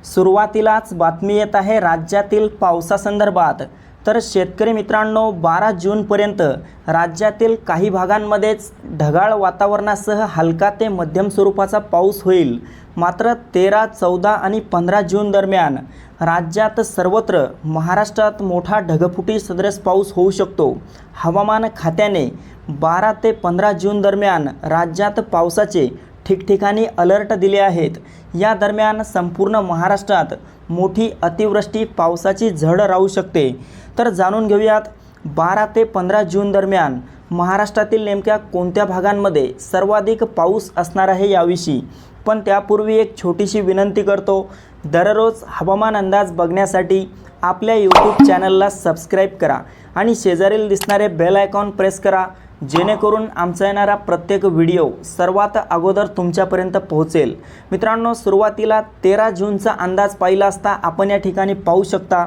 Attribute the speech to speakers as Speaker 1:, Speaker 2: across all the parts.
Speaker 1: सुरुवातीलाच बातमी येत आहे राज्यातील पावसासंदर्भात। तर शेतकरी मित्रांनो, 12 जूनपर्यंत राज्यातील काही भागांमध्येच ढगाळ वातावरणासह हलका ते मध्यम स्वरूपाचा पाऊस होईल। मात्र 13, 14 आणि 15 जून दरम्यान राज्यात सर्वत्र महाराष्ट्रात मोठा ढगफुटी सदृश पाऊस होऊ शकतो। हवामान खात्याने 12 ते 15 जून दरम्यान राज्यात पावसाचे ठिकठिकाणी अलर्ट दिले आहेत। या दरम्यान संपूर्ण महाराष्ट्रात मोठी अतिवृष्टी पावसाची झड राहू शकते। तर जाणून घेऊयात 12 ते 15 जून दरम्यान महाराष्ट्रातील नेमक्या कोणत्या भागांमध्ये सर्वाधिक पाऊस असणार आहे याविषयी। पण त्यापूर्वी एक छोटीशी विनंती करतो, दररोज हवामान अंदाज बघण्यासाठी आपल्या यूट्यूब चॅनलला सबस्क्राईब करा आणि शेजारील दिसणारे बेल आयकॉन प्रेस करा, जेणेकरून आमचा येणारा प्रत्येक व्हिडिओ सर्वात अगोदर तुमच्यापर्यंत पोहोचेल। मित्रांनो, सुरुवातीला 13 जूनचा अंदाज पाहिला असता आपण या ठिकाणी पाहू शकता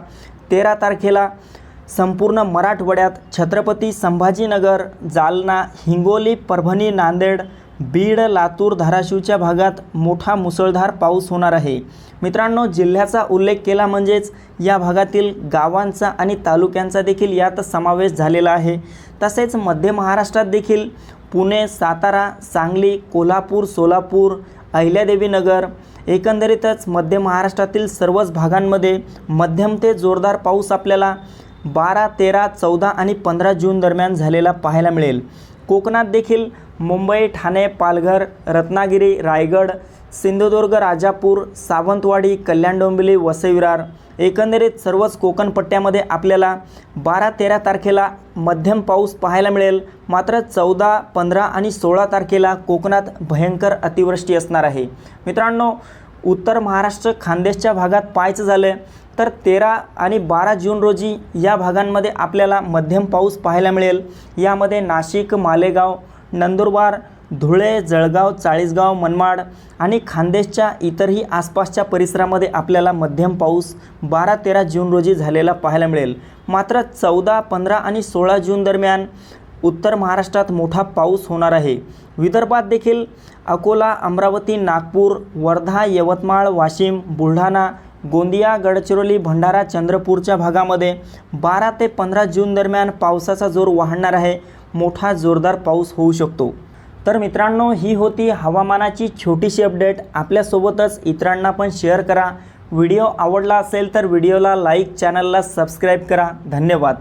Speaker 1: 13 तारखेला संपूर्ण मराठवाड्यात छत्रपती संभाजीनगर, जालना, हिंगोली, परभणी, नांदेड, बीड, लातूर, धाराशिवच्या भागात मोठा मुसळधार पाऊस होणार आहे। मित्रांनो, जिल्ह्याचा उल्लेख केला म्हणजेच या भागातील गावांचा आणि तालुक्यांचा देखील यात समावेश झालेला आहे। तसेच मध्य महाराष्ट्रात देखील पुणे, सातारा, सांगली, कोल्हापूर, सोलापूर, अहिल्यादेवीनगर एकंदरीतच मध्य महाराष्ट्रातील सर्वच भागांमध्ये मध्यम ते जोरदार पाऊस आपल्याला 12, 13, 14 आणि 15 जून दरम्यान झालेला पाहायला मिळेल। कोकणात देखील मुंबई, ठाणे, पालघर, रत्नागिरी, रायगड, सिंधुदुर्ग, राजापूर, सावंतवाडी, कल्याण, डोंबिवली, वसई, विरार एकंदरीत सर्वच कोकण पट्ट्यामध्ये आपल्याला 12, 13 तारखेला मध्यम पाऊस पाहायला मिळेल। मात्र 14, 15 आणि 16 तारखेला कोकणात भयंकर अतिवृष्टी असणार आहे। मित्रांनो, उत्तर महाराष्ट्र खानदेशच्या भागात पाहायचं झालं तर 13 आणि 12 जून रोजी या भागांमध्ये आपल्याला मध्यम पाऊस पाहायला मिळेल। यामध्ये नाशिक, मालेगाव, नंदुरबार, धुळे, जळगाव, चाळीसगाव, मनमाड आणि खानदेशच्या इतरही आसपासच्या परिसरामध्ये आपल्याला मध्यम पाऊस 12, 13 जून रोजी झालेला पाहायला मिळेल। मात्र 14, 15 आणि 16 जून दरम्यान उत्तर महाराष्ट्रात मोठा पाऊस होणार आहे। विदर्भात देखील अकोला, अमरावती, नागपूर, वर्धा, यवतमाळ, वाशिम, बुलढाणा, गोंदिया, गडचिरोली, भंडारा, चंद्रपूरच्या भागामध्ये 12 ते 15 जून दरम्यान पावसाचा जोर वाढणार आहे। मोठा जोरदार पाऊस होऊ शकतो। तर मित्रांनो, ही होती हवामानाची छोटीशी अपडेट। आपल्यासोबतच इतरांना पण शेअर करा। व्हिडिओ आवडला असेल तर व्हिडिओला लाईक, चॅनलला सबस्क्राईब करा। धन्यवाद।